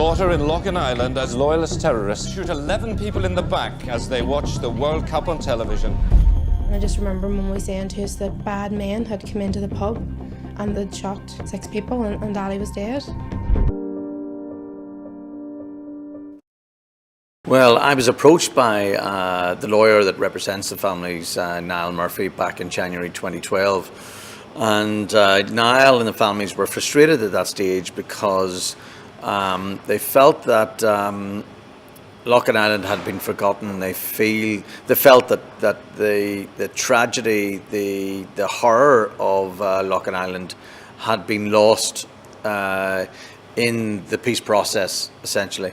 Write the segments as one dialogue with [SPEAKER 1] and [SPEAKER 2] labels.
[SPEAKER 1] slaughter in Loughin Island as loyalist terrorists shoot 11 people in the back as they watch the World Cup on television.
[SPEAKER 2] I just remember Mummy saying to us that bad men had come into the pub and they'd shot 6 people and Daddy was dead.
[SPEAKER 3] Well, I was approached by the lawyer that represents the families, Niall Murphy, back in January 2012. And Niall and the families were frustrated at that stage because they felt that Loughin Island had been forgotten. They felt that the tragedy, the horror of Loughin Island had been lost in the peace process, essentially.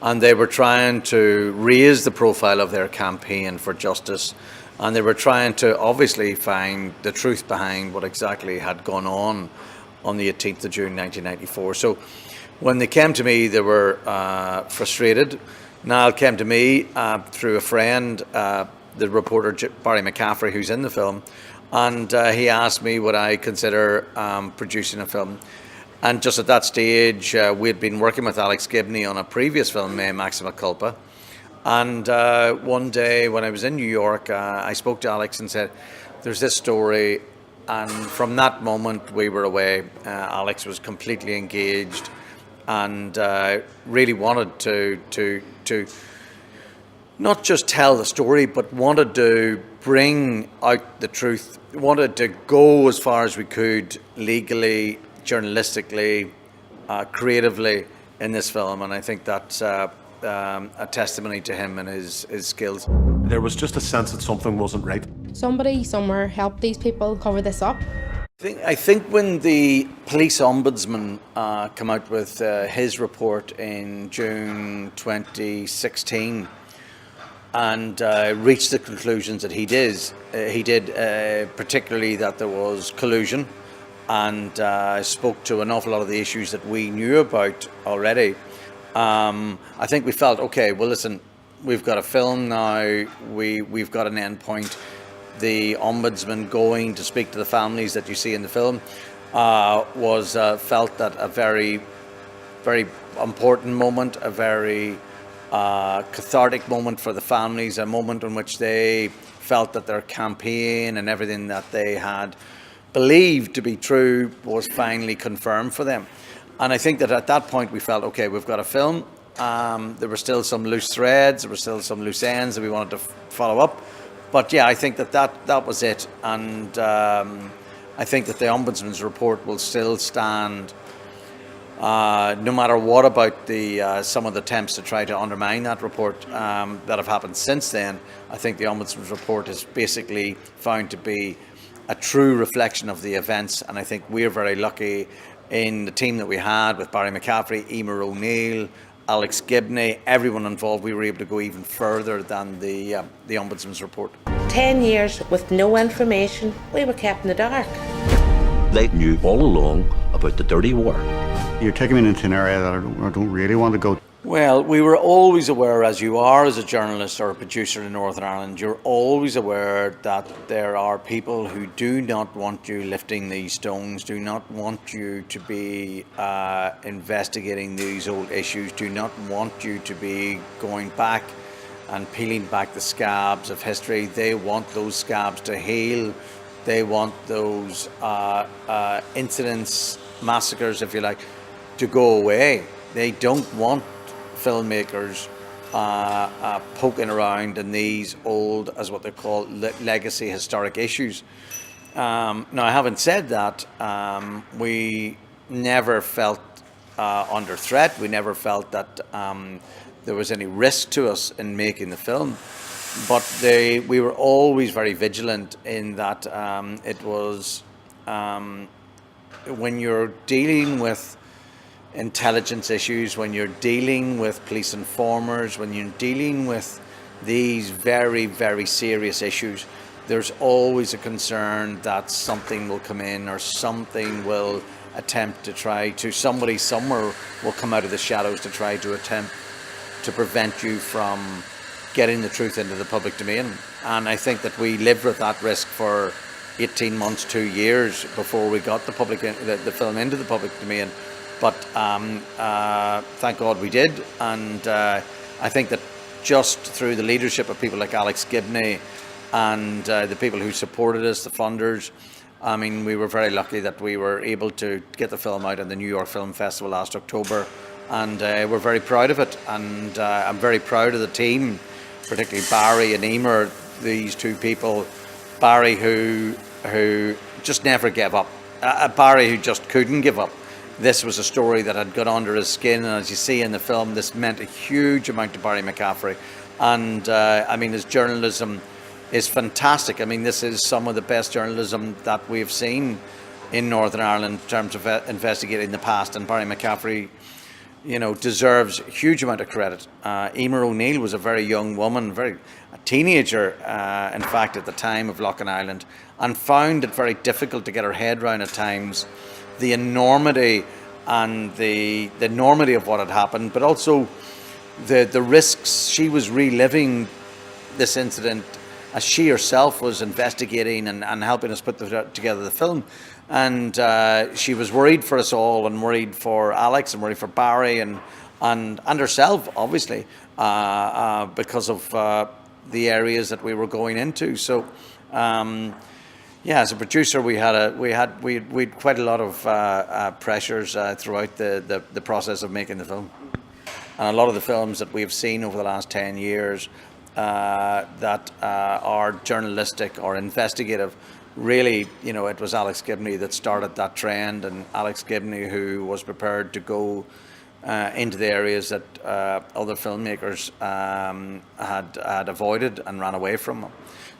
[SPEAKER 3] And they were trying to raise the profile of their campaign for justice, and they were trying to obviously find the truth behind what exactly had gone on the 18th of June 1994. So when they came to me, they were frustrated. Niall came to me through a friend, the reporter Barry McCaffrey, who's in the film, and he asked me would I consider producing a film. And just at that stage, we'd been working with Alex Gibney on a previous film, Mea Maxima Culpa. And one day when I was in New York, I spoke to Alex and said, there's this story. And from that moment, we were away. Alex was completely engaged and really wanted to not just tell the story, but wanted to bring out the truth, wanted to go as far as we could legally, journalistically, creatively in this film, and I think that's a testimony to him and his skills.
[SPEAKER 4] There was just a sense that something wasn't right.
[SPEAKER 2] Somebody somewhere helped these people cover this up.
[SPEAKER 3] I think when the police ombudsman came out with his report in June 2016 and reached the conclusions that he did, particularly that there was collusion, and spoke to an awful lot of the issues that we knew about already. I think we felt, okay, well listen, we've got a film now, we've got an end point. The ombudsman going to speak to the families that you see in the film was felt that a very, very important moment, a very cathartic moment for the families, a moment in which they felt that their campaign and everything that they had believed to be true was finally confirmed for them. And I think that at that point we felt, okay, we've got a film. There were still some loose threads, there were still some loose ends that we wanted to follow up. But yeah, I think that was it. And I think that the Ombudsman's report will still stand no matter what about some of the attempts to try to undermine that report that have happened since then. I think the Ombudsman's report is basically found to be a true reflection of the events, and I think we're very lucky in the team that we had with Barry McCaffrey, Emer O'Neill, Alex Gibney, everyone involved. We were able to go even further than the Ombudsman's report.
[SPEAKER 5] 10 years with no information, we were kept in the dark.
[SPEAKER 6] They knew all along about the dirty war.
[SPEAKER 7] You're taking me into an area that I don't really want to go.
[SPEAKER 3] Well, we were always aware, as you are as a journalist or a producer in Northern Ireland, you're always aware that there are people who do not want you lifting these stones, do not want you to be investigating these old issues, do not want you to be going back and peeling back the scabs of history. They want those scabs to heal. They want those incidents, massacres, if you like, to go away. They don't want filmmakers poking around in these old, as what they call legacy historic issues. Now, I haven't said that. We never felt under threat. We never felt that there was any risk to us in making the film. But we were always very vigilant in that it was when you're dealing with intelligence issues, when you're dealing with police informers, when you're dealing with these very, very serious issues, there's always a concern that something will come in or something will attempt to try to, somebody somewhere will come out of the shadows to try to attempt to prevent you from getting the truth into the public domain. And I think that we lived with that risk for 18 months, 2 years before we got the film into the public domain. But thank God we did, and I think that just through the leadership of people like Alex Gibney and the people who supported us, the funders, I mean, we were very lucky that we were able to get the film out in the New York Film Festival last October, and we're very proud of it. And I'm very proud of the team, particularly Barry and Emer, these two people. Barry who just never gave up. Barry who just couldn't give up. This was a story that had got under his skin, and as you see in the film, this meant a huge amount to Barry McCaffrey. And I mean, his journalism is fantastic. I mean, this is some of the best journalism that we've seen in Northern Ireland in terms of investigating the past, and Barry McCaffrey, you know, deserves a huge amount of credit. Emer O'Neill was a very young woman, a teenager, in fact, at the time of Lough Island, and found it very difficult to get her head around at times the enormity and the enormity of what had happened, but also the risks. She was reliving this incident as she herself was investigating and helping us put together the film. And she was worried for us all, and worried for Alex, and worried for Barry, and herself, obviously, because of the areas that we were going into. So, yeah, as a producer, we had quite a lot of pressures throughout the process of making the film. And a lot of the films that we've seen over the last 10 years that are journalistic or investigative, really, you know, it was Alex Gibney that started that trend, and Alex Gibney who was prepared to go into the areas that other filmmakers had avoided and ran away from.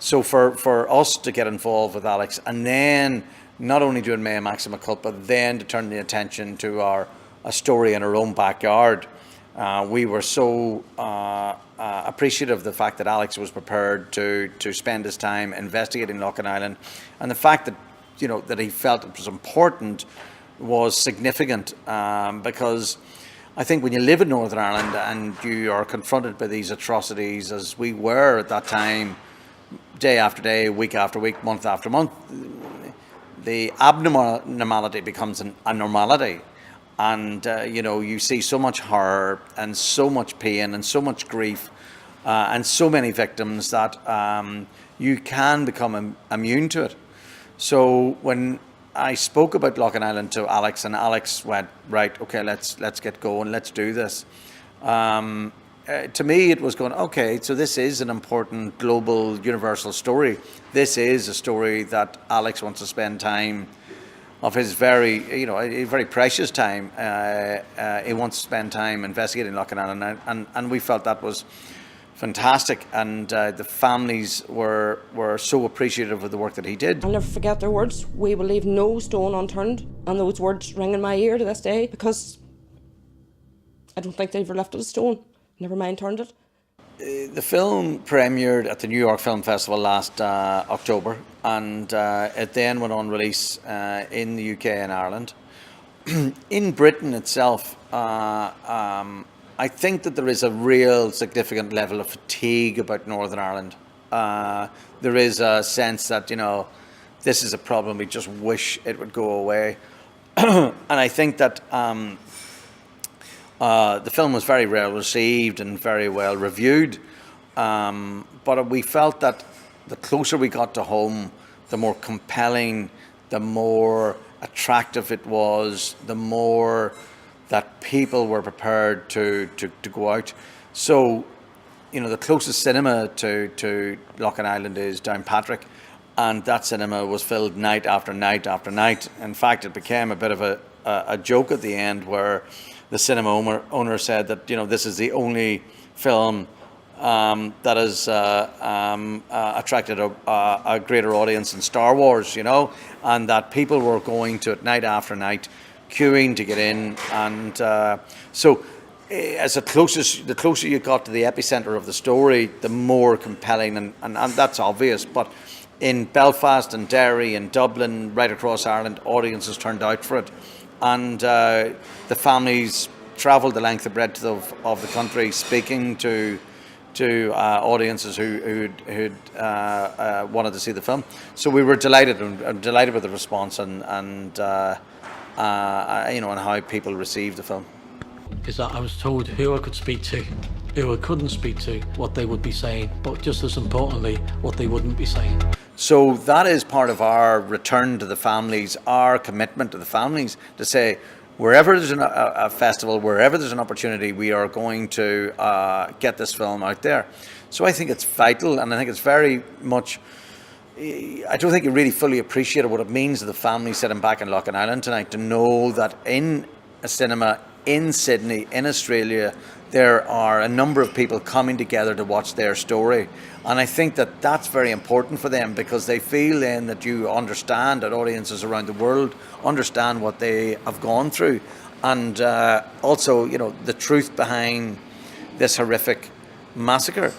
[SPEAKER 3] So for us to get involved with Alex, and then not only doing Mea Maxima Culpa, then to turn the attention to a story in our own backyard, we were so appreciative of the fact that Alex was prepared to spend his time investigating Lough Island, and the fact that, you know, that he felt it was important was significant, because I think when you live in Northern Ireland and you are confronted by these atrocities, as we were at that time, day after day, week after week, month after month, the abnormality becomes a normality. And, you know, you see so much horror and so much pain and so much grief and so many victims that you can become immune to it. So when I spoke about Lough Island to Alex, and Alex went, right, okay, let's get going, let's do this. To me, it was going, okay, so this is an important global universal story. This is a story that Alex wants to spend time of his very, you know, a very precious time. He wants to spend time investigating Lough Island, and we felt that was fantastic, and the families were so appreciative of the work that he did.
[SPEAKER 8] I'll never forget their words. We will leave no stone unturned, and those words ring in my ear to this day, because I don't think they ever lifted a stone, never mind turned it.
[SPEAKER 3] The film premiered at the New York Film Festival last October, and it then went on release in the UK and Ireland. In Britain itself, I think that there is a real significant level of fatigue about Northern Ireland. There is a sense that, you know, this is a problem, we just wish it would go away. And I think that the film was very well received and very well reviewed, but we felt that the closer we got to home, the more compelling, the more attractive it was, the more that people were prepared to go out. So, you know, the closest cinema to Lough Island is Downpatrick, and that cinema was filled night after night after night. In fact, it became a bit of a joke at the end, where the cinema owner said that, you know, this is the only film that has attracted a greater audience than Star Wars, you know, and that people were going to it night after night, queuing to get in. And so as the closer you got to the epicenter of the story, the more compelling, and that's obvious. But in Belfast and Derry and Dublin, right across Ireland, audiences turned out for it. And the families travelled the length and breadth of the country, speaking to audiences who'd wanted to see the film. So we were delighted with the response, and and how people received the film.
[SPEAKER 9] Is that I was told who I could speak to, who I couldn't speak to, what they would be saying, but just as importantly, what they wouldn't be saying.
[SPEAKER 3] So that is part of our return to the families, our commitment to the families, to say wherever there's a festival, wherever there's an opportunity, we are going to get this film out there. So I think it's vital, and I think it's very much, I don't think you really fully appreciate what it means to the family sitting back in Loughin Island tonight to know that in a cinema in Sydney, in Australia, there are a number of people coming together to watch their story. And I think that that's very important for them, because they feel then that you understand, that audiences around the world understand what they have gone through. And also, the truth behind this horrific massacre.